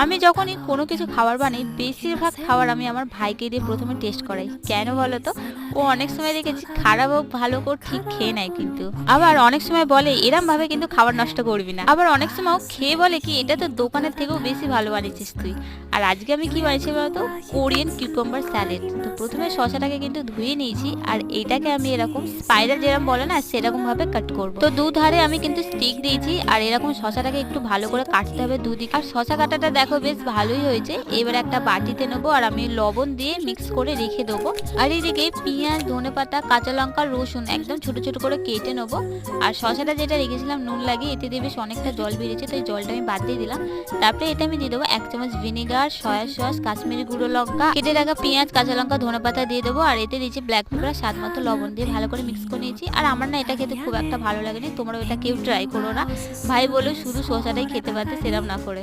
আমি যখনই কোনো কিছু খাবার বানাই বেশিরভাগ খাবার আমি আমার ভাইকে দিয়ে প্রথমে টেস্ট করাই। কেন বলো তো? ও অনেক সময় দেখেছি খারাপ হোক ভালো হোক ঠিক খেয়ে নেয় কিন্তু। আবার অনেক সময় বলে এরম ভাবে কিন্তু খাবার নষ্ট করবি না। আবার অনেক সময় ও খেয়ে বলে কি এটা তো দোকানের থেকেও বেশি ভালো বানিয়েছিস তুই। আর আজকে আমি কি বানিয়েছি বলতো? Korean cucumber salad. তো প্রথমে শসাটাকে কিন্তু ধুয়ে নিয়েছি আর এইটাকে আমি এরকম স্পাইরাল যেরকম বলে না সেরকম ভাবে কাট করব। তো দুধারে আমি কিন্তু স্টিক দিয়েছি আর এরকম শসাটাকে একটু ভালো করে কাটতে হবে দুদিকে। আর শসা কাটাটা দেখো বেশ ভালোই হয়েছে। এবার একটা বাটিতে নেবো আর আমি লবণ দিয়ে মিক্স করে রেখে দেবো। আর এইদিকে পেঁয়াজ, ধনেপাতা, কাঁচা লঙ্কা, রসুন একদম ছোট ছোট করে কেটে নেবো। আর শসাটা যেটা রেখেছিলাম নুন লাগিয়ে এতে দিয়ে বেশ অনেকটা জল বেরিয়েছে, তো এই জলটা আমি বাদ দিয়ে দিলাম। তারপরে এটা আমি দিয়ে দেবো 1 চামচ ভিনেগার, সয়া সস, কাশ্মীরি গুঁড়ো লঙ্কা, কেটে রাখা পেঁয়াজ, কাঁচা লঙ্কা, ধনেপাতা দিয়ে দেবো। আর এতে দিয়েছি ব্ল্যাক পেপার, স্বাদ মতো লবণ দিয়ে ভালো করে মিক্স করে নিয়েছি। আর আমার না এটা খেতে খুব একটা ভালো লাগেনি, তোমরা এটা কেউ ট্রাই করো না। ভাই বলে শুধু শসাটাই খেতে পারতে, সেরম না করে।